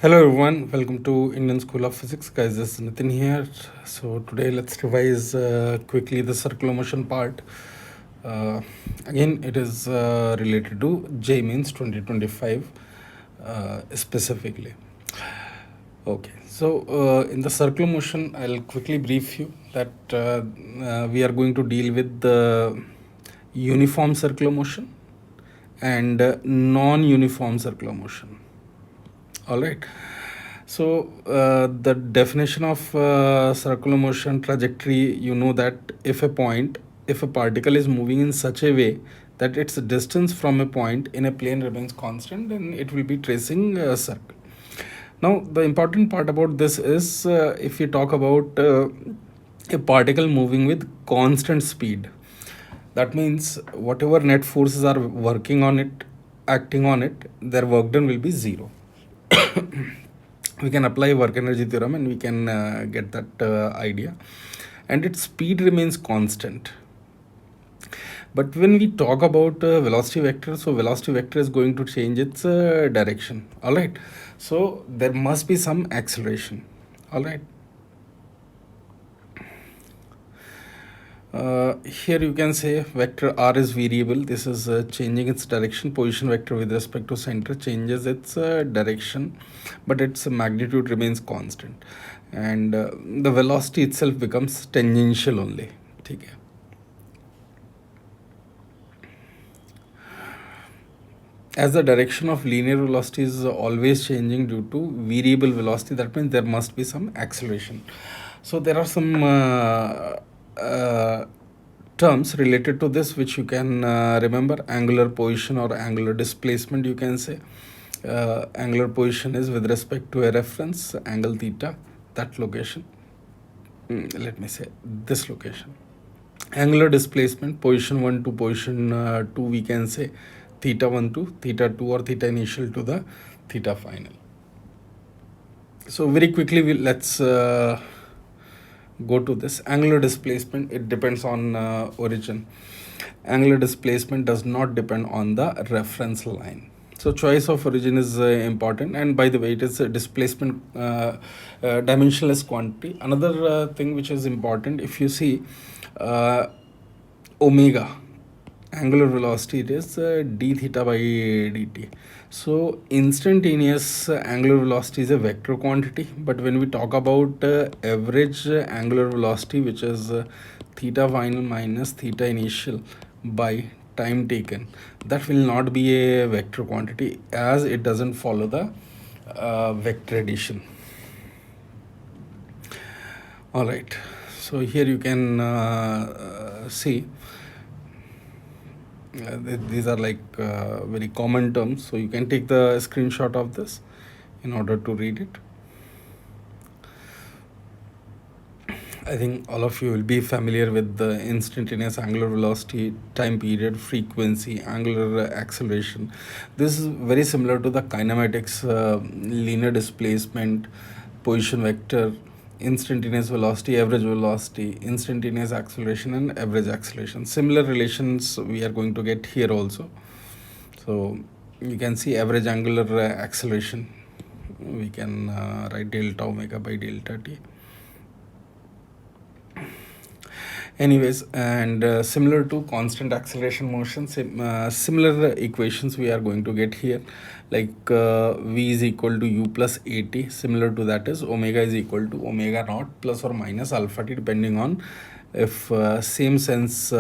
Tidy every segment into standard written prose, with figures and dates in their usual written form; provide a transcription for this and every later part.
Hello everyone, welcome to Indian School of Physics. Guys, this is Nitin here. So today let's revise quickly the circular motion part. Again, it is related to JEE Means 2025 specifically. Okay, so in the circular motion, I'll quickly brief you that we are going to deal with the uniform circular motion and non-uniform circular motion. All right. So the definition of circular motion trajectory, you know that if a particle is moving in such a way that its distance from a point in a plane remains constant, then it will be tracing a circle. Now, the important part about this is if you talk about a particle moving with constant speed, that means whatever net forces are working on it, acting on it, their work done will be zero. We can apply work energy theorem and we can get that idea, and its speed remains constant. But when we talk about velocity vector, so velocity vector is going to change its direction. All right, so there must be some acceleration. All right, here you can say vector r is variable. This is changing its direction. Position vector with respect to center changes its direction, but its magnitude remains constant, and the velocity itself becomes tangential only. ठीक है. As the direction of linear velocity is always changing due to variable velocity, that means there must be some acceleration. So there are some terms related to this which you can remember. Angular position or angular displacement, you can say. Angular position is with respect to a reference angle theta, that location. Let me say this location. Angular displacement, position 1 to position 2, we can say theta 1 to theta 2 or theta initial to the theta final. So very quickly let's go to this angular displacement. It depends on origin. Angular displacement does not depend on the reference line. So choice of origin is important, and by the way, it is a displacement dimensionless quantity. Another thing which is important, if you see omega, angular velocity, it is d theta by dt. So instantaneous angular velocity is a vector quantity, but when we talk about average angular velocity, which is theta final minus theta initial by time taken, that will not be a vector quantity as it doesn't follow the vector addition. All right, so here you can see these are like very common terms, so you can take the screenshot of this in order to read it. I think all of you will be familiar with the instantaneous angular velocity, time period, frequency, angular acceleration. This is very similar to the kinematics, linear displacement, position vector, instantaneous velocity, average velocity, instantaneous acceleration, and average acceleration. Similar relations we are going to get here also. So you can see average angular acceleration. We can write delta omega by delta t. Anyways, and similar to constant acceleration motion, similar equations we are going to get here, like v is equal to u plus at. Similar to that is omega is equal to omega naught plus or minus alpha t, depending on if same sense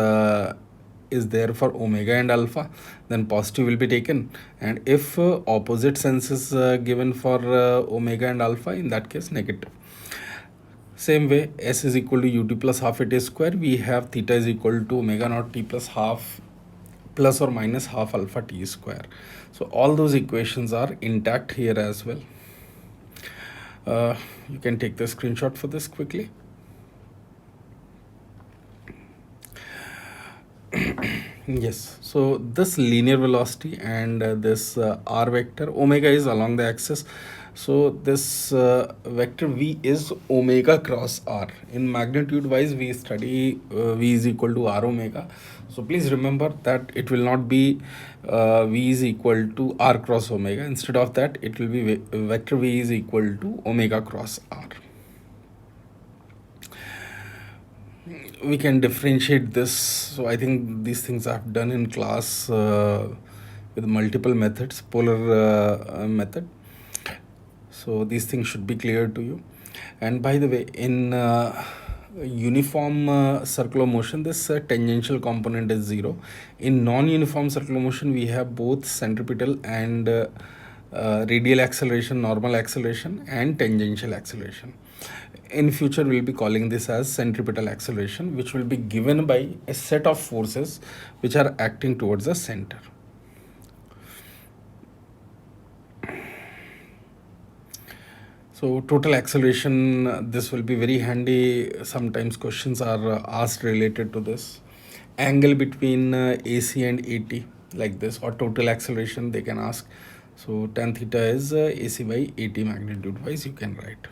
is there for omega and alpha, then positive will be taken, and if opposite sense is given for omega and alpha, in that case negative. Same way, s is equal to ut plus half at square. We have theta is equal to omega naught t plus half plus or minus half alpha t square. So all those equations are intact here as well. You can take the screenshot for this quickly. Yes, so this linear velocity and this r vector, omega is along the axis, So this vector v is omega cross r. In magnitude wise, we study v is equal to r omega. So please remember that it will not be v is equal to r cross omega. Instead of that, it will be vector v is equal to omega cross r. We can differentiate this. So I think these things I've done in class with multiple methods, polar method. So these things should be clear to you. And by the way, in uniform circular motion, this tangential component is 0. In non-uniform circular motion, we have both centripetal and radial acceleration, normal acceleration, and tangential acceleration. In future, we'll be calling this as centripetal acceleration, which will be given by a set of forces which are acting towards the center. So total acceleration, this will be very handy. Sometimes questions are asked related to this. Angle between AC and AT, like this, or total acceleration they can ask. So tan theta is AC by AT magnitude wise, you can write.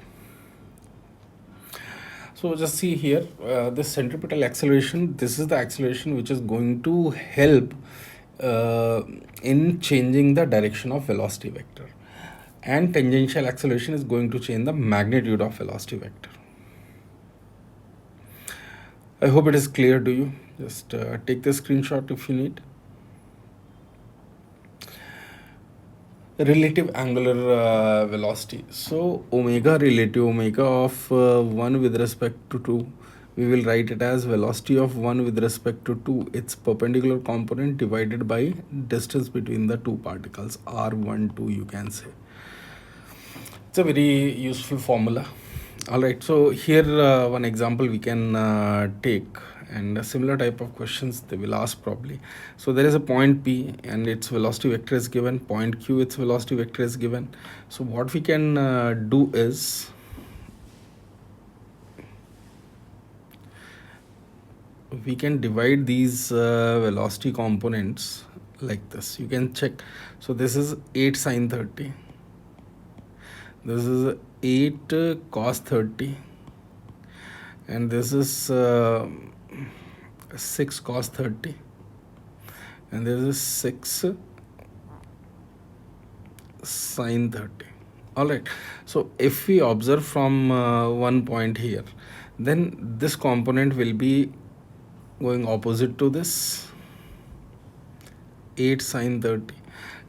So just see here, this centripetal acceleration, this is the acceleration which is going to help in changing the direction of velocity vector. And tangential acceleration is going to change the magnitude of velocity vector. I hope it is clear to you. Just take the screenshot if you need. Relative angular velocity. So omega relative omega of 1 with respect to 2. We will write it as velocity of 1 with respect to 2. Its perpendicular component divided by distance between the two particles. R1, 2 you can say. It's a very useful formula. All right, so here one example we can take, and a similar type of questions they will ask probably. So there is a point P and its velocity vector is given, point Q, its velocity vector is given. So what we can do is, we can divide these velocity components like this. You can check. So this is 8 sine 30. This is 8 cos 30, and this is 6 cos 30, and this is 6 sin 30. All right, so if we observe from one point here, then this component will be going opposite to this 8 sin 30,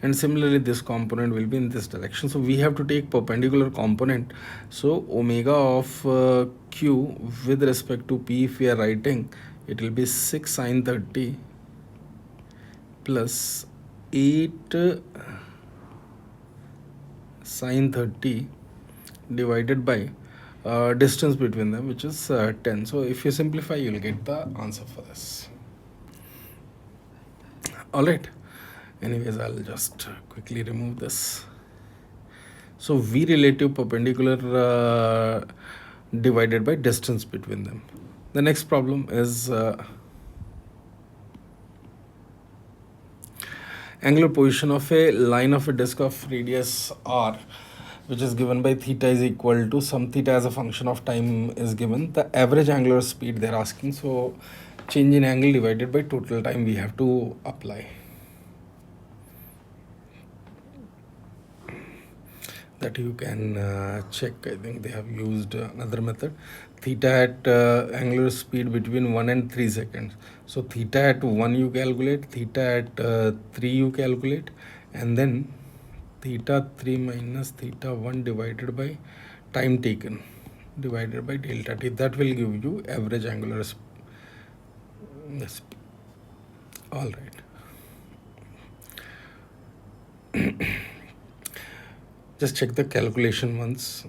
and similarly this component will be in this direction. So we have to take perpendicular component. So omega of Q with respect to P, if we are writing, it will be 6 sin 30 plus 8 sin 30 divided by distance between them, which is 10. So if you simplify, you will get the answer for this. All right. Anyways, I'll just quickly remove this. So V relative perpendicular divided by distance between them. The next problem is angular position of a line of a disk of radius r, which is given by theta is equal to some theta as a function of time is given. The average angular speed they're asking. So change in angle divided by total time we have to apply. That you can check. I think they have used another method. Theta at angular speed between 1 and 3 seconds. So theta at 1 you calculate, theta at 3 you calculate, and then theta 3 minus theta 1 divided by time taken divided by delta t. That will give you average angular speed. All right. Just check the calculation once.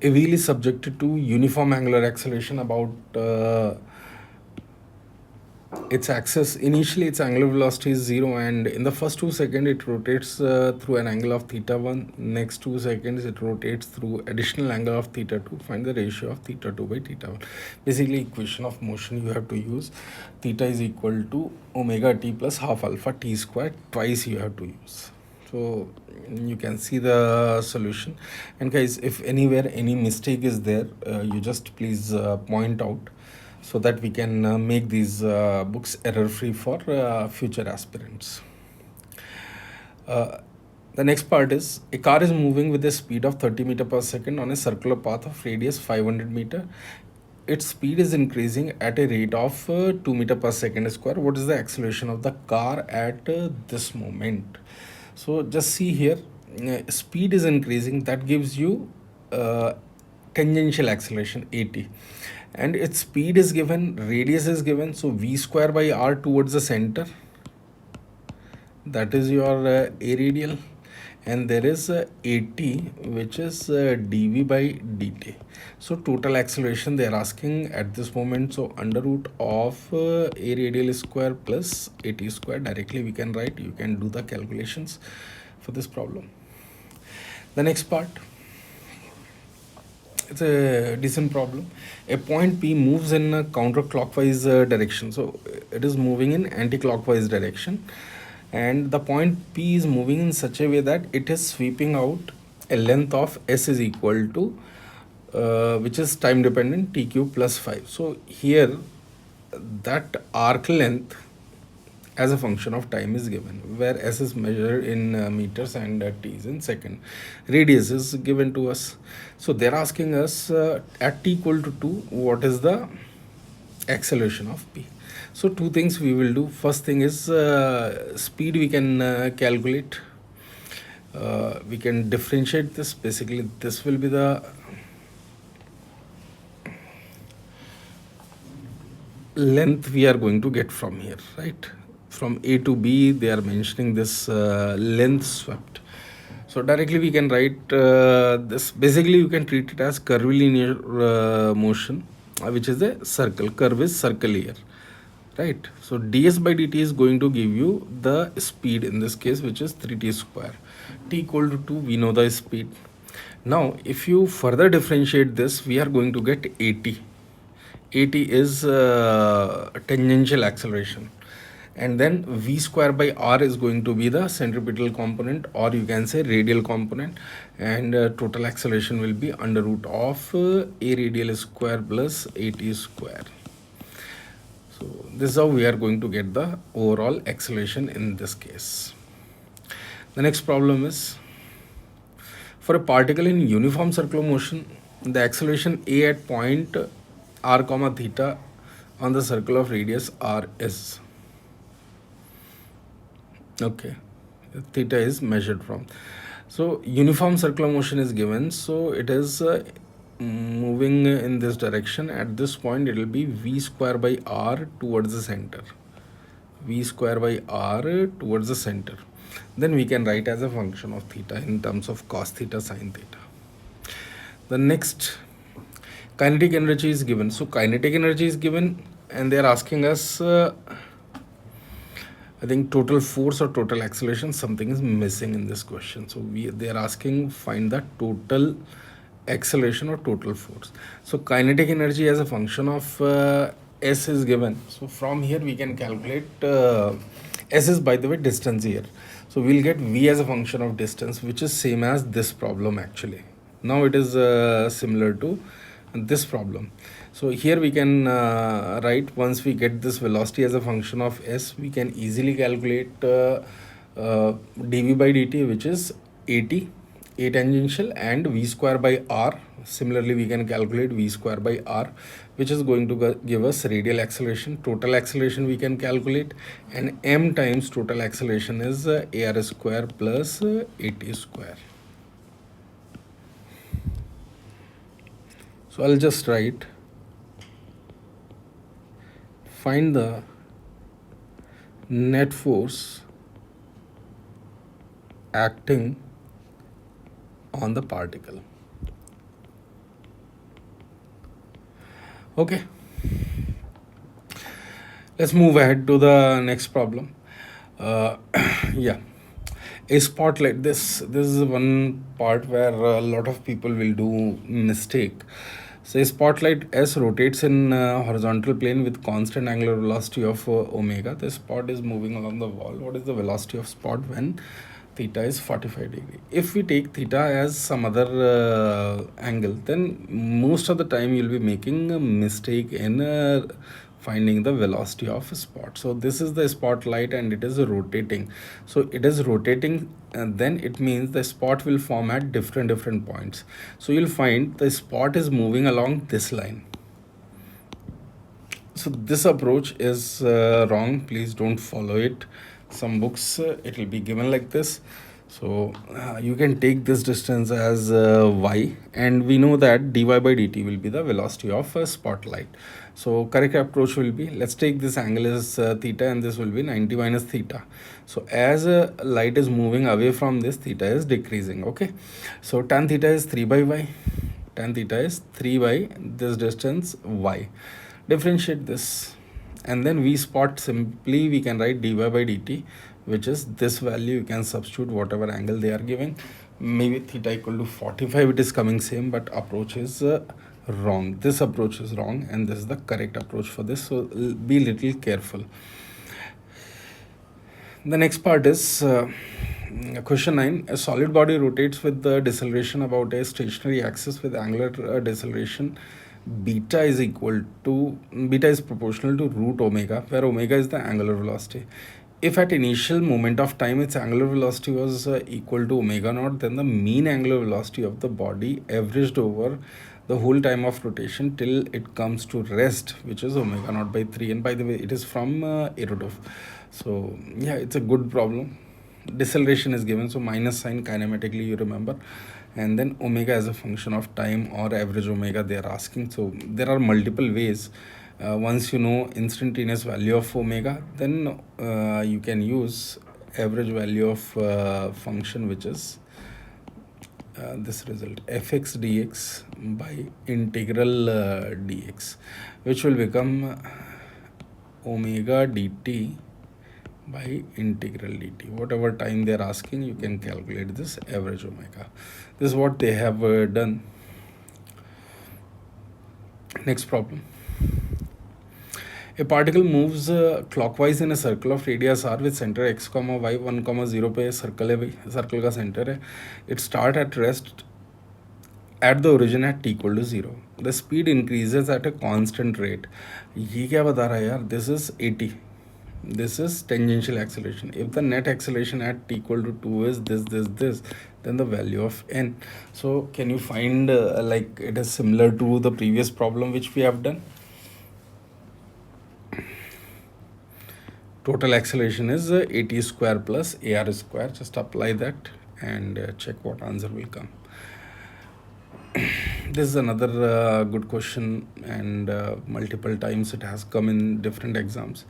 A wheel is subjected to uniform angular acceleration about its axis. Initially, its angular velocity is 0, and in the first 2 seconds, it rotates through an angle of theta 1. Next 2 seconds, it rotates through additional angle of theta 2. Find the ratio of theta 2 by theta 1. Basically, equation of motion you have to use. Theta is equal to omega t plus half alpha t squared. Twice you have to use. So you can see the solution. And guys, if anywhere any mistake is there, you just please point out, so that we can make these books error free for future aspirants. The next part is, a car is moving with a speed of 30 meter per second on a circular path of radius 500 meter. Its speed is increasing at a rate of 2 meter per second square. What is the acceleration of the car at this moment? So just see here, speed is increasing, that gives you tangential acceleration at, and its speed is given, radius is given, so v square by r towards the center, that is your a radial, and there is at, which is dv by dt. So total acceleration they are asking at this moment, so under root of a radial square plus at square, directly we can write, you can do the calculations for this problem. The next part, it's a decent problem. A point P moves in a counterclockwise direction, so it is moving in anti-clockwise direction, and the point P is moving in such a way that it is sweeping out a length of s is equal to which is time dependent t cube plus 5. So here that arc length as a function of time is given, where s is measured in meters and t is in second. Radius is given to us, so they're asking us at t equal to 2 what is the acceleration of p. So two things we will do. First thing is speed we can calculate. We can differentiate this. Basically this will be the length we are going to get from here, right? From A to B they are mentioning this length swept. So directly we can write this. Basically you can treat it as curvilinear motion, which is a circle. Curve is circle here, right? So ds by dt is going to give you the speed in this case, which is 3t square. T equal to 2, we know the speed. Now if you further differentiate this, we are going to get at. At is tangential acceleration, and then v square by r is going to be the centripetal component, or you can say radial component, and total acceleration will be under root of a radial square plus at square. So this is how we are going to get the overall acceleration in this case. The next problem is, for a particle in uniform circular motion, the acceleration a at point r comma theta on the circle of radius r is, okay, theta is measured from. So uniform circular motion is given, so it is moving in this direction. At this point it will be v square by r towards the center, v square by r towards the center. Then we can write as a function of theta in terms of cos theta sin theta. The next, kinetic energy is given. So kinetic energy is given, and they are asking us I think total force or total acceleration. Something is missing in this question, so they are asking find the total acceleration or total force. So kinetic energy as a function of s is given. So from here we can calculate s is, by the way, distance here, so we'll get v as a function of distance, which is same as this problem actually. Now it is similar to this problem. So here we can write, once we get this velocity as a function of s, we can easily calculate dv by dt, which is at, a tangential, and v square by r. Similarly we can calculate v square by r, which is going to give us radial acceleration. Total acceleration we can calculate, and m times total acceleration is ar square plus at square. So I'll just write, find the net force acting on the particle. Okay, let's move ahead to the next problem. Yeah, a spotlight. This is one part where a lot of people will do mistake. So a spotlight S rotates in horizontal plane with constant angular velocity of omega. The spot is moving along the wall. What is the velocity of spot when theta is 45 degree. If we take theta as some other angle, then most of the time you'll be making a mistake in finding the velocity of a spot. So this is the spotlight and it is rotating. So it is rotating, and then it means the spot will form at different points. So you'll find the spot is moving along this line. So this approach is wrong. Please don't follow it. Some books it will be given like this. So you can take this distance as y, and we know that dy by dt will be the velocity of a spotlight. So correct approach will be, let's take this angle as theta, and this will be 90 minus theta. So as light is moving away from this, theta is decreasing. Okay, so tan theta is 3 by y. Tan theta is 3 by this distance y. Differentiate this, and then v spot, simply we can write dy by dt, which is this value. You can substitute whatever angle they are giving. Maybe theta equal to 45, it is coming same, but approach is wrong. This approach is wrong, and this is the correct approach for this. So be little careful. The next part is question 9. A solid body rotates with the deceleration about a stationary axis with angular deceleration. Beta is proportional to root omega, where omega is the angular velocity. If at initial moment of time its angular velocity was equal to omega naught, then the mean angular velocity of the body averaged over the whole time of rotation till it comes to rest, which is omega naught by 3. And by the way, it is from Erudov. So yeah, it's a good problem. Deceleration is given, so minus sign kinematically you remember, and then omega as a function of time or average omega they are asking. So there are multiple ways. Once you know instantaneous value of omega, then you can use average value of function, which is this result, fx dx by integral dx, which will become omega dt by integral dt. Whatever time they are asking, you can calculate this average omega. This is what they have done. Next problem. A particle moves clockwise in a circle of radius r with center x comma y 1 comma 0 पे circle है भाई, circle का centre है. It start at rest at the origin at t equal to 0. The speed increases at a constant rate. ये क्या बता रहा है यार? This is 80. This is tangential acceleration. If the net acceleration at t equal to 2 is this, then the value of n. So can you find like it is similar to the previous problem which we have done? Total acceleration is at square plus ar square. Just apply that and check what answer will come. This is another good question, and multiple times it has come in different exams.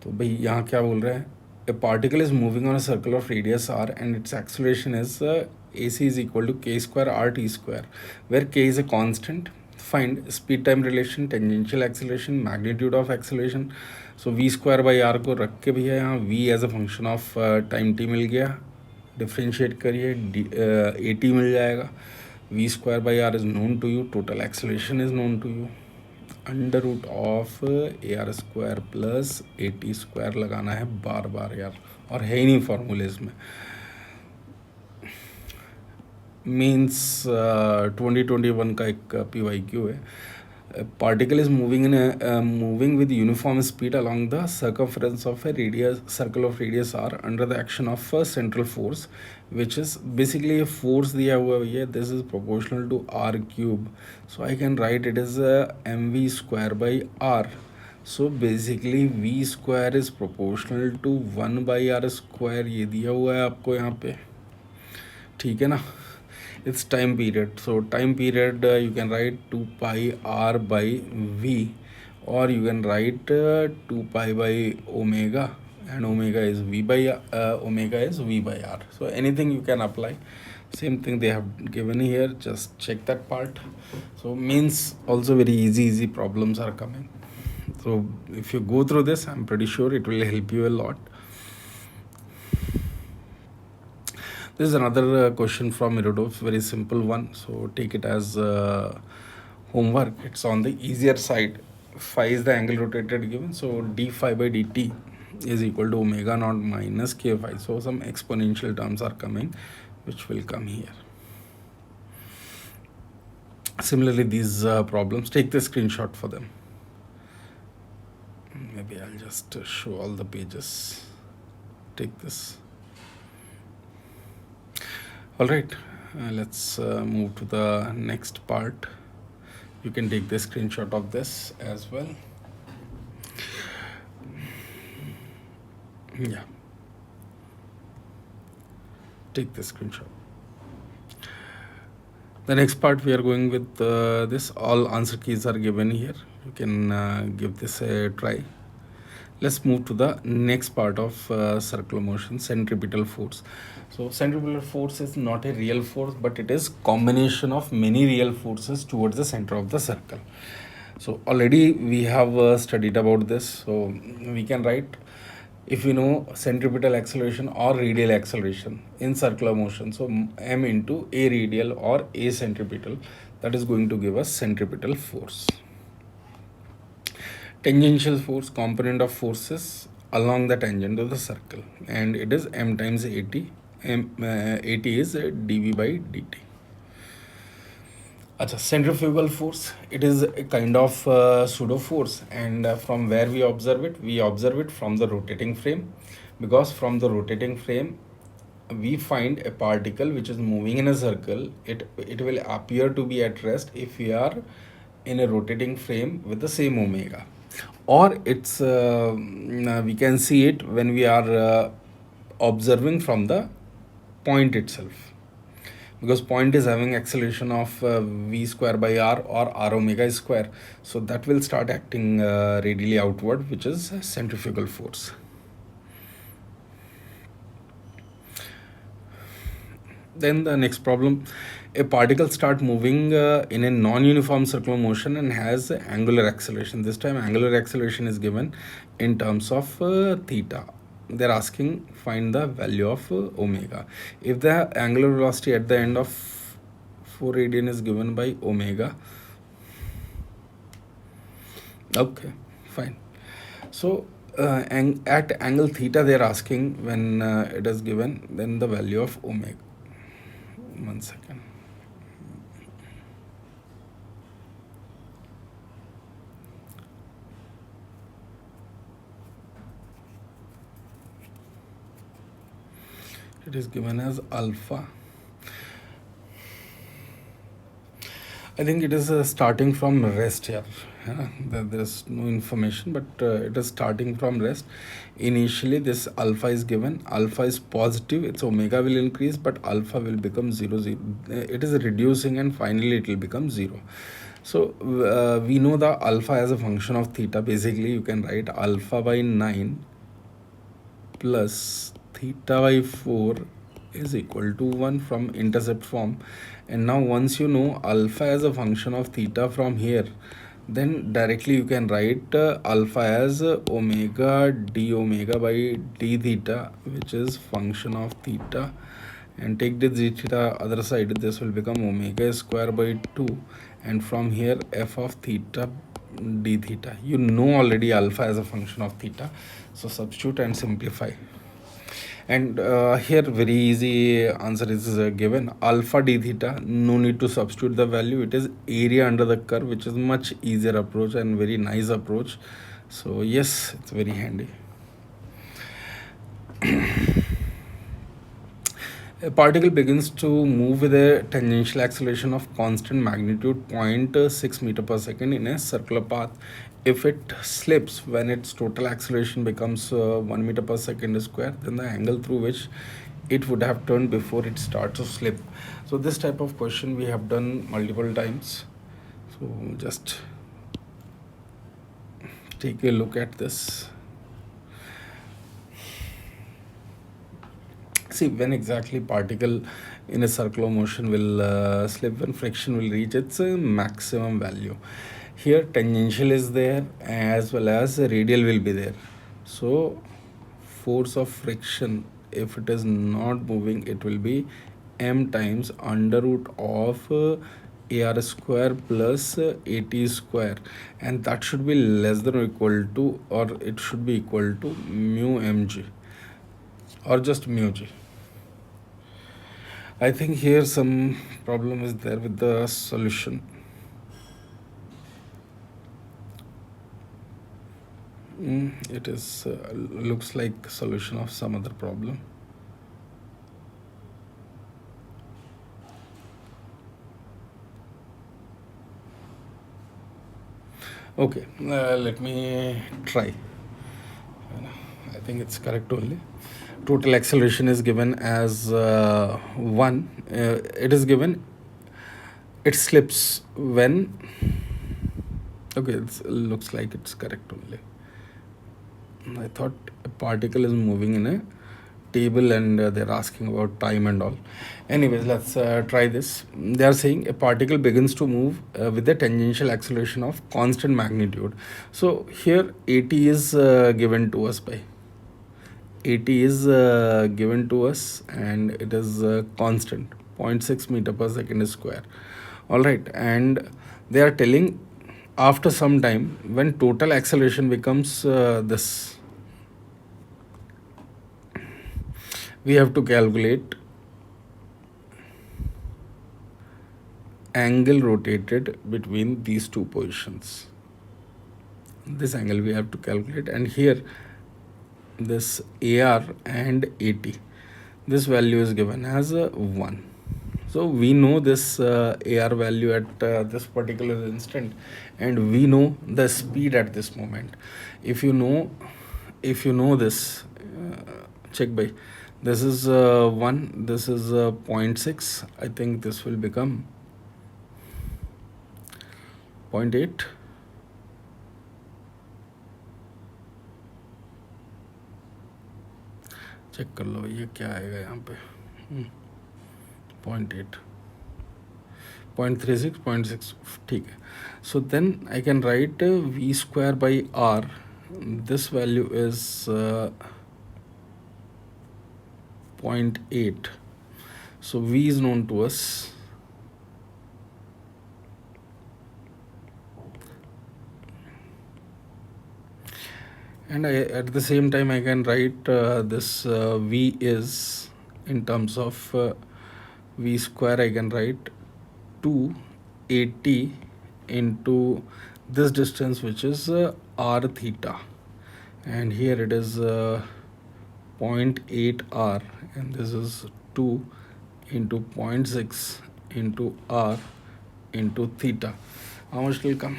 तो भाई यहाँ क्या बोल रहा है? A particle is moving on a circle of radius r and its acceleration is ac is equal to k square rt square, where k is a constant. Find speed time relation, tangential acceleration, magnitude of acceleration. So v square by r को रख के भैया यहाँ v as a function of time t मिल गया. Differentiate करिए, at मिल जाएगा. v square by r is known to you, total acceleration is known to you. Under root of ar square plus at square लगाना है बार यार, और है ही नहीं formulas में. मीन्स 2021 का एक PYQ है. Particle is moving with uniform speed along the circumference of a circle of radius r under the action of a central force, which is basically a force दिया हुआ है. This is proportional to r cube, so I can write it as mv square by r. So basically v square is proportional to 1 by r square. ये दिया हुआ है आपको यहाँ पे, ठीक है ना. It's time period. So time period you can write 2 pi r by v, or you can write 2 pi by omega, and omega is v by r. So anything you can apply. Same thing they have given here. Just check that part. So means also very easy problems are coming. So if you go through this, I'm pretty sure it will help you a lot. This is another question from Erudov, very simple one. So take it as homework. It's on the easier side. Phi is the angle rotated given. So d phi by dt is equal to omega naught minus k phi. So some exponential terms are coming, which will come here. Similarly, these problems, take the screenshot for them. Maybe I'll just show all the pages. Take this. All right, let's move to the next part. You can take the screenshot of this as well. Yeah, take the screenshot. The next part we are going with this. All answer keys are given here. You can give this a try. Let's move to the next part of circular motion, centripetal force. So centripetal force is not a real force, but it is combination of many real forces towards the center of the circle. So already we have studied about this. So we can write, if we know centripetal acceleration or radial acceleration in circular motion, so m into a radial or a centripetal, that is going to give us centripetal force. Tangential force, component of forces along the tangent of the circle, and it is m times at. At is dv by dt. Achha, centrifugal force, it is a kind of pseudo force, and from where we observe it? We observe it from the rotating frame, because from the rotating frame we find a particle which is moving in a circle. It will appear to be at rest if we are in a rotating frame with the same omega, or it's we can see it when we are observing from the point itself, because point is having acceleration of v square by r or r omega square, so that will start acting radially outward, which is centrifugal force. Then the next problem, a particle start moving in a non-uniform circular motion and has angular acceleration. This time angular acceleration is given in terms of theta. They're asking find the value of omega. If the angular velocity at the end of 4 radian is given by omega, okay, fine. So at angle theta they're asking, when it is given, then the value of omega. 1 second. It is given as alpha. I think it is starting from rest here. There is no information, but it is starting from rest. Initially this alpha is given. Alpha is positive, its omega will increase, but alpha will become 0, 0. It is reducing and finally it will become 0. So we know the alpha as a function of theta. Basically you can write alpha by 9 plus theta by 4 is equal to 1 from intercept form. And now once you know alpha as a function of theta from here, then directly you can write alpha as omega d omega by d theta, which is function of theta, and take the d theta other side, this will become omega square by 2, and from here f of theta d theta. You know already alpha as a function of theta, so substitute and simplify. And here very easy answer is given, alpha d theta, no need to substitute the value, it is area under the curve, which is much easier approach and very nice approach. So yes, it's very handy. A particle begins to move with a tangential acceleration of constant magnitude 0.6 meter per second in a circular path. If it slips when its total acceleration becomes 1 meter per second square, then the angle through which it would have turned before it starts to slip. So this type of question we have done multiple times. So just take a look at this. See, when exactly particle in a circular motion will slip, when friction will reach its maximum value. Here tangential is there as well as radial will be there. So force of friction, if it is not moving, it will be m times under root of AR square plus AT square, and that should be less than or equal to, or it should be equal to mu mg, or just mu g. I think here some problem is there with the solution. It is looks like solution of some other problem. Okay, let me try. I think it's correct only. Total acceleration is given as 1. It is given, it slips when, okay, it looks like it's correct only. I thought a particle is moving in a table and they're asking about time and all. Anyways, let's try this. They are saying a particle begins to move with a tangential acceleration of constant magnitude. So here AT is given to us by AT is given to us, and it is constant 0.6 meter per second square. All right, and they are telling after some time when total acceleration becomes this, we have to calculate angle rotated between these two positions. This angle we have to calculate, and here this AR and AT, this value is given as 1. So we know this AR value at this particular instant, and we know the speed at this moment. If you know this, check by, this is 1, this is 0.6. I think this will become 0.8. Check कर लो ये क्या आएगा यहाँ पे. 0.8, 0.36, 0.6. ठीक है. So then I can write V square by R. This value is 0.8. So V is known to us. And at the same time I can write this V is in terms of V square. I can write 280 into this distance, which is R theta, and here it is 0.8 R, and this is 2 into 0.6 into R into theta. How much will come?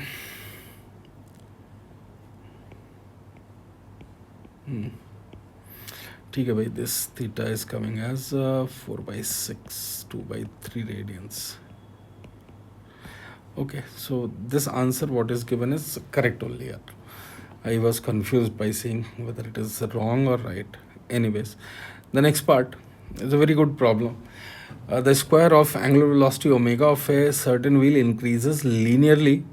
ठीक है भाई, this theta is coming as 4/6, 2/3 radians. Okay, so this answer what is given is correct only here. I was confused by seeing whether it is wrong or right. Anyways, the next part is a very good problem. The square of angular velocity omega of a certain wheel increases linearly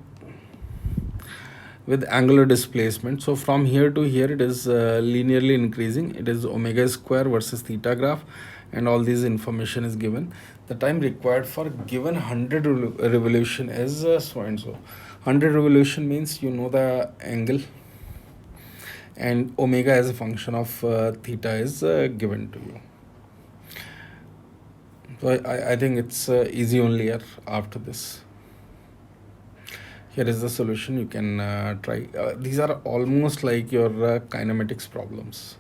with angular displacement. So from here to here it is linearly increasing. It is omega square versus theta graph, and all these information is given. The time required for given 100 revolution is so and so. 100 revolution means you know the angle, and omega as a function of theta is given to you. So I think it's easy only here after this. Here is the solution. You can try. These are almost like your kinematics problems.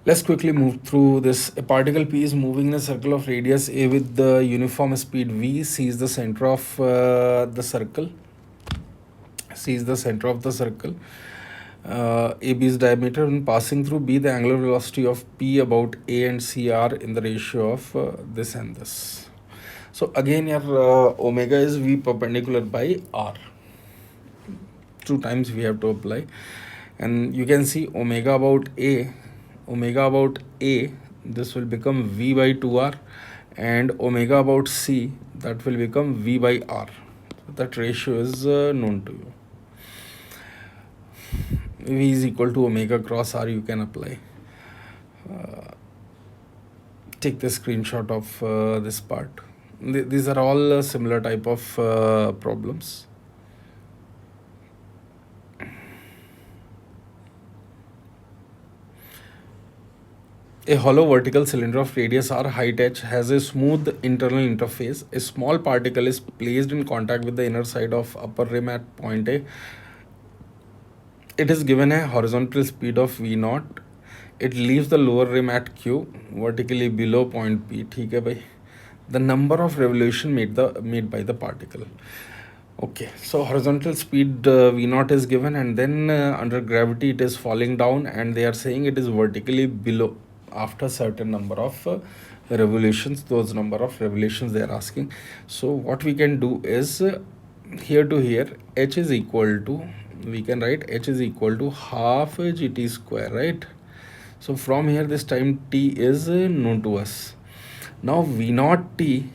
Let's quickly move through this. A particle P is moving in a circle of radius A with the uniform speed V. C is the center of the circle. C is the center of the circle. AB's diameter, and passing through B, the angular velocity of P about A and C are in the ratio of this and this. So again your omega is V perpendicular by R. 2 times we have to apply, and you can see omega about A, this will become V by 2R, and omega about C, that will become V by R. So that ratio is known to you. V is equal to omega cross R, you can apply. Take the screenshot of this part. These are all similar type of problems. A hollow vertical cylinder of radius r height h has a smooth internal interface. A small particle is placed in contact with the inner side of upper rim at point A. It is given a horizontal speed of v naught. It leaves the lower rim at q, vertically below point P. ठीक है भाई. The number of revolution made by the particle. Okay, so horizontal speed v naught is given, and then under gravity it is falling down, and they are saying it is vertically below after certain number of revolutions. Those number of revolutions they are asking. So what we can do is here to here h is equal to, we can write h is equal to half gt square, right? So from here this time t is known to us. Now v naught t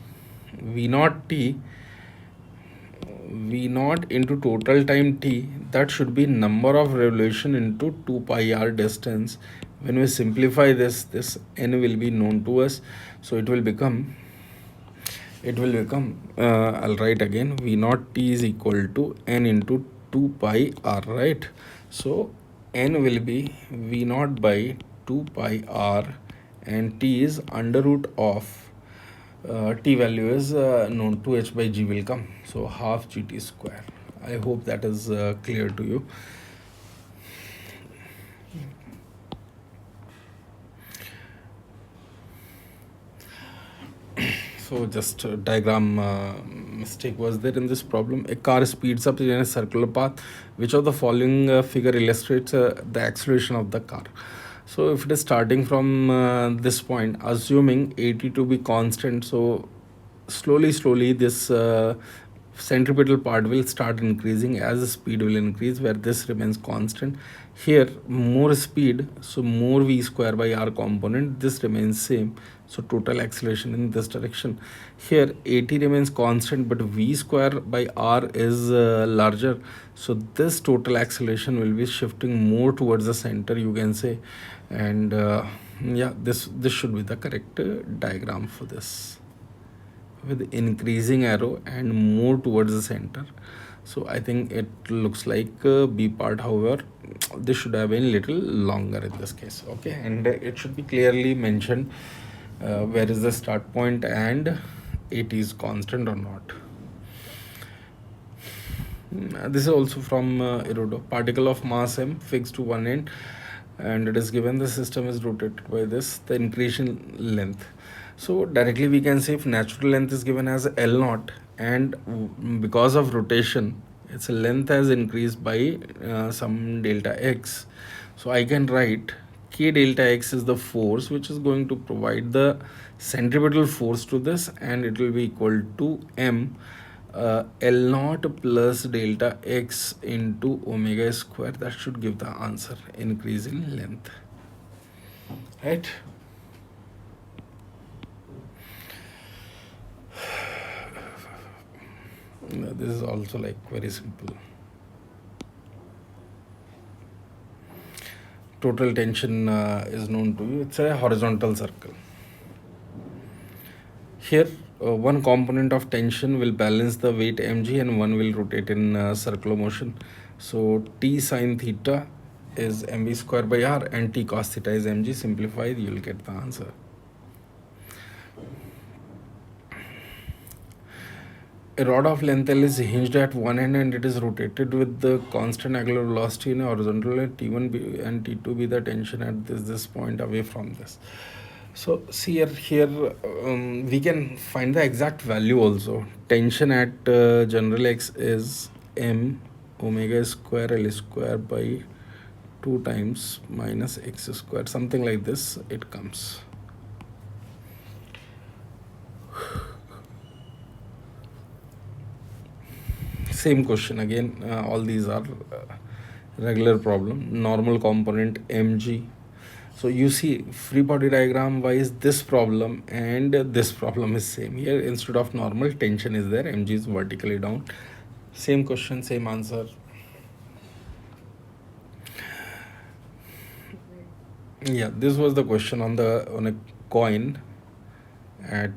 into total time t, that should be number of revolution into 2 pi r distance. When we simplify this n will be known to us, so it will become I'll write again, v naught t is equal to n into 2 pi r, right? So n will be v naught by 2 pi r, and t is under root of t value is known to h by g will come, so half gt square. I hope that is clear to you. So just diagram mistake was there in this problem. A car speeds up in a circular path. Which of the following figure illustrates the acceleration of the car? So if it is starting from this point, assuming 80 to be constant, so slowly this centripetal part will start increasing as the speed will increase, where this remains constant. Here more speed, so more v square by r component, this remains same, so total acceleration in this direction. Here 80 remains constant, but v square by r is larger, so this total acceleration will be shifting more towards the center, you can say. And yeah, this should be the correct diagram for this, with increasing arrow and more towards the center. So I think it looks like B part. However, this should have been little longer in this case. Okay, and it should be clearly mentioned where is the start point and it is constant or not. This is also from Erudo. Particle of mass m fixed to one end, and it is given the system is rotated by this, the increasing length. So directly we can say if natural length is given as L naught, and because of rotation its length has increased by some delta x. So I can write k delta x is the force which is going to provide the centripetal force to this, and it will be equal to m L naught plus delta x into omega square. That should give the answer, increase in length, right? This is also like very simple. Total tension is known to you. It's a horizontal circle. Here one component of tension will balance the weight mg, and one will rotate in circular motion. So t sine theta is mv square by r, and t cos theta is mg. Simplified, you will get the answer. A rod of length L is hinged at one end, and it is rotated with the constant angular velocity in a horizontal line. T1 and T2 be the tension at this point away from this. So see here we can find the exact value also. Tension at general x is m omega square L square by 2 times minus x square, something like this it comes. Same question again, all these are regular problem. Normal component mg. So you see free body diagram wise this problem and this problem is same. Here instead of normal, tension is there, mg is vertically down. Same question, same answer. Yeah, this was the question on a coin at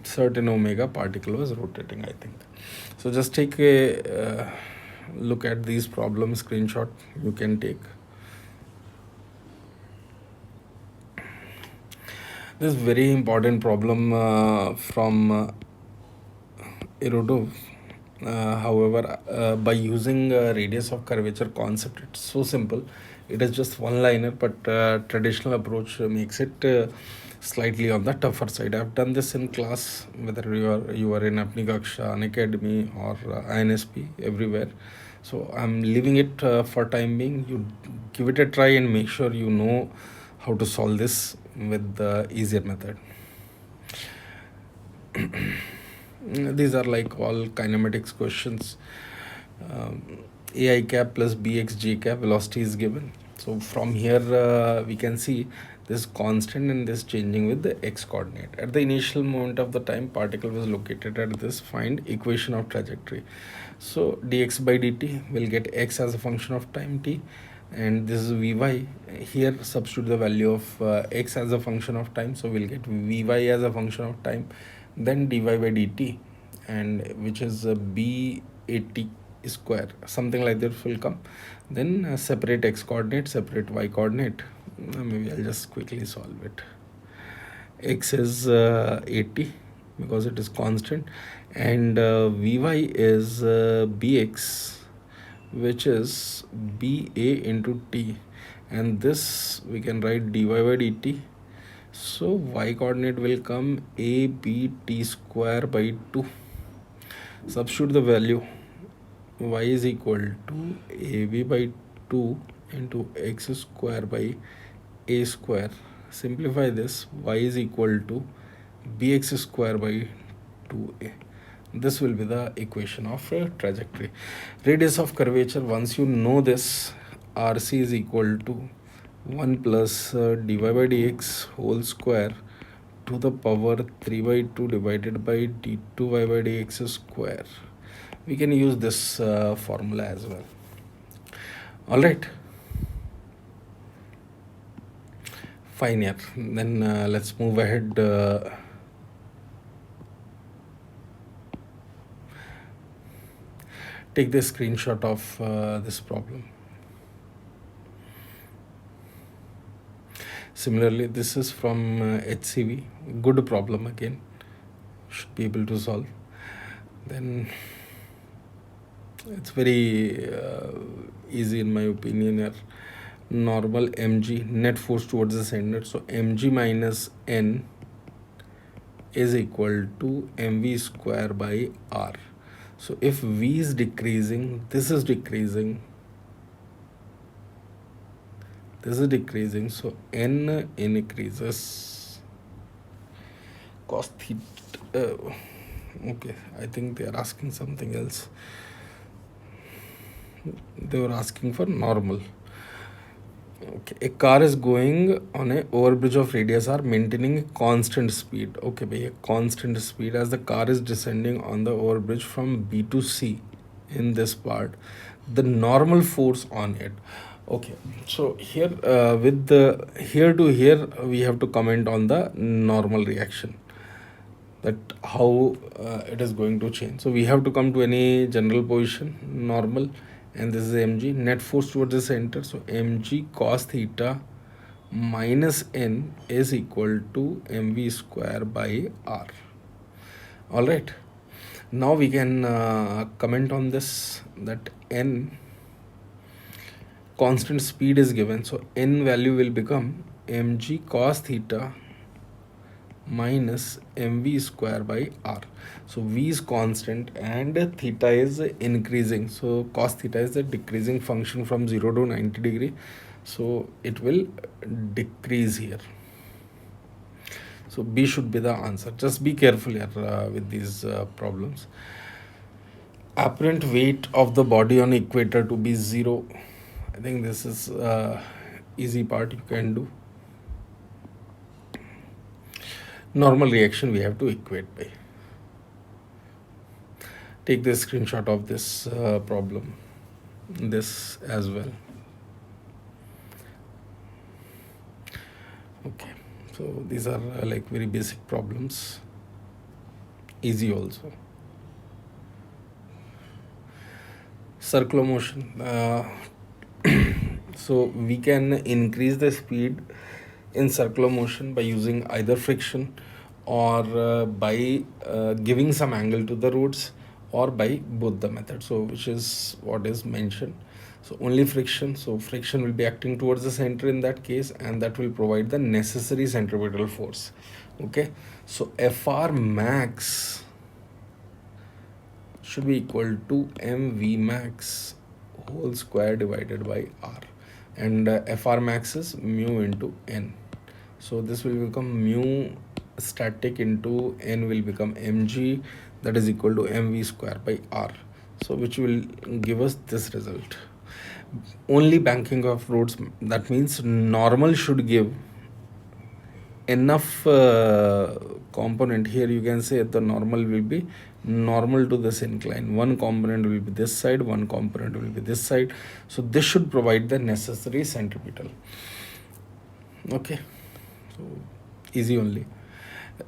certain omega particle was rotating, I think. So just take a look at these problems, screenshot you can take. This very important problem from Erudov. However, by using radius of curvature concept, it's so simple. It is just one liner, but traditional approach makes it slightly on the tougher side. I've done this in class, whether you are in Apni Kaksha, An Academy, or INSP, everywhere. So I'm leaving it for time being. You give it a try and make sure you know how to solve this with the easier method. These are like all kinematics questions. AI cap plus bx j cap velocity is given. So from here we can see this constant and this changing with the x coordinate. At the initial moment of the time, particle was located at this, find equation of trajectory. So dx by dt will get x as a function of time t, and this is vy. Here substitute the value of x as a function of time, so we'll get vy as a function of time, then dy by dt, and which is b80 square, something like that will come. Then separate x coordinate, separate y coordinate. Maybe I'll just quickly solve it. X is 80 because it is constant, and vy is bx, which is ba into t, and this we can write dy by dt. So y coordinate will come a b t square by 2. Substitute the value. Y is equal to ab by 2 into x square by a square. Simplify this. Y is equal to bx square by 2a. This will be the equation of trajectory. Radius of curvature, once you know this, rc is equal to 1 plus dy by dx whole square to the power 3 by 2 divided by d2y by dx square. We can use this formula as well. All right. Fine, yeah. Then let's move ahead. Take the screenshot of this problem. Similarly, this is from HCV. Good problem again. Should be able to solve. Then it's very easy in my opinion here. Normal mg, net force towards the center. So mg minus n is equal to mv square by r. So if v is decreasing, this is decreasing, this is decreasing, so n increases. Cos theta. Okay, I think they are asking something else. They were asking for normal. Okay, a car is going on a overbridge of radius r, maintaining a constant speed. Okay, by a constant speed as the car is descending on the overbridge from B to C in this part. The normal force on it. Okay, so here with the here to here we have to comment on the normal reaction, that how it is going to change. So we have to come to any general position, normal, and this is mg, net force towards the center. So mg cos theta minus n is equal to mv square by r. All right, now we can comment on this, that n constant speed is given, so n value will become mg cos theta minus mv square by r. So v is constant and theta is increasing, so cos theta is a decreasing function from 0 to 90 degree, so it will decrease here. So B should be the answer. Just be careful here with these problems. Apparent weight of the body on equator to be 0. I think this is easy part you can do. Normal reaction we have to equate by. Take the screenshot of this problem, this as well. Okay, so these are like very basic problems. easy also. Circular motion. So we can increase the speed in circular motion by using either friction or by giving some angle to the rods, or by both the methods. So which is what is mentioned. So only friction. So friction will be acting towards the center in that case, and that will provide the necessary centripetal force. Okay. So Fr max should be equal to mv max whole square divided by r, and Fr max is mu into n. So this will become mu static into n will become mg, that is equal to mv square by r. So which will give us this result. Only banking of roads, that means normal should give enough component. Here you can say the normal will be normal to this incline. One component will be this side, one component will be this side. So this should provide the necessary centripetal. Okay, so easy only.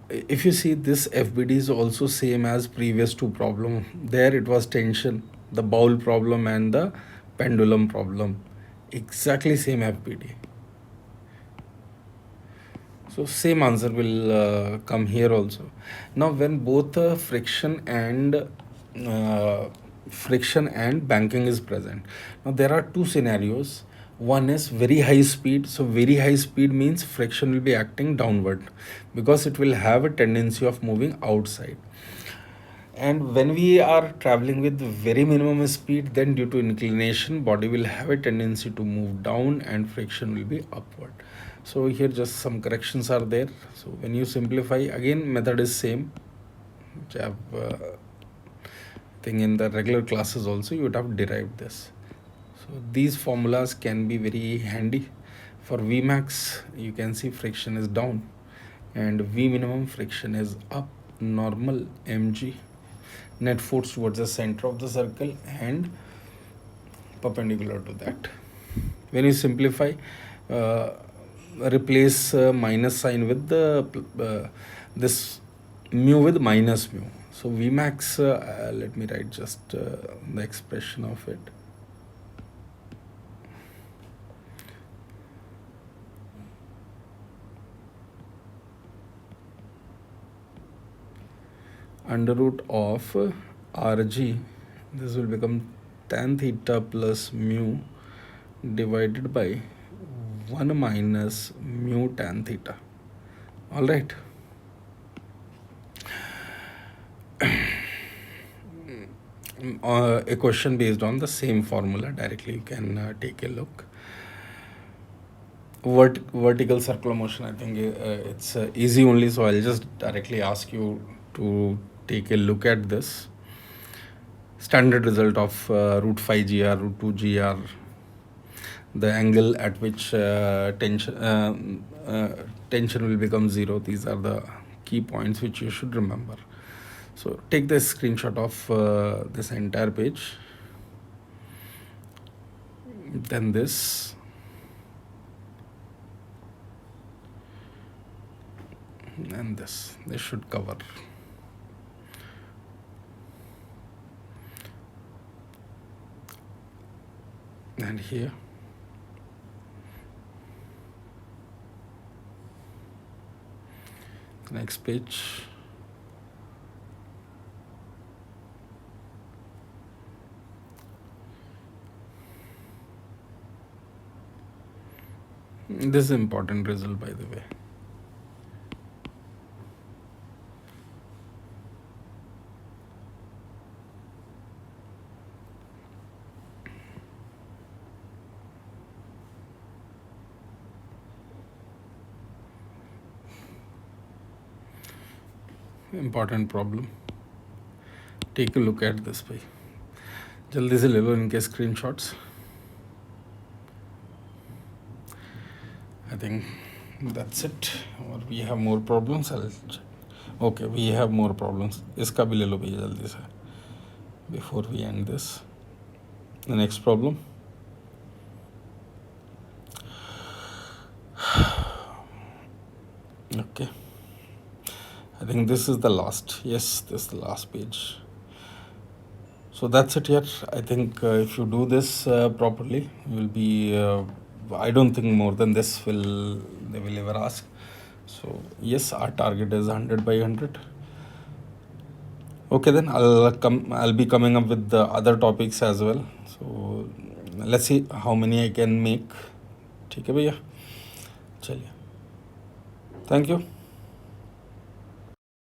If you see, this FBD is also same as previous two problem. There it was tension, the bowl problem and the pendulum problem. Exactly same FBD. So same answer will come here also. Now when both friction and banking is present, now there are two scenarios. One is very high speed. So very high speed means friction will be acting downward, because it will have a tendency of moving outside. And when we are traveling with very minimum speed, then due to inclination, body will have a tendency to move down and friction will be upward. So here just some corrections are there. So when you simplify, again method is same, which I have think in the regular classes also you would have derived this. So these formulas can be very handy. For Vmax, you can see friction is down, and V minimum friction is up, normal mg, net force towards the center of the circle and perpendicular to that. When you simplify, replace minus sign with the this mu with minus mu. So Vmax, let me write just the expression of it. Under root of Rg, this will become tan theta plus mu divided by 1 minus mu tan theta. All right. A question based on the same formula, directly you can take a look. Vertical circular motion, I think it's easy only, so I'll just directly ask you to take a look at this. Standard result of root 5 gr, root 2 gr, the angle at which tension will become zero. These are the key points which you should remember. So take the screenshot of this entire page, then this, and this should cover. And here next page. This is important result, by the way. Important problem. Take a look at this भाई. जल्दी से ले लो इनके screenshots. I think that's it. Or we have more problems. I'll check. Okay, we have more problems. इसका भी ले लो भैया जल्दी से. Before we end this, the next problem. Okay. I think this is the last. Yes, this is the last page. So that's it here. I think if you do this properly, you will be. I don't think more than this will they will ever ask. So yes, our target is 100 by 100. Okay, then I'll be coming up with the other topics as well. So let's see how many I can make. ठीक है भैया, चलिए, thank you.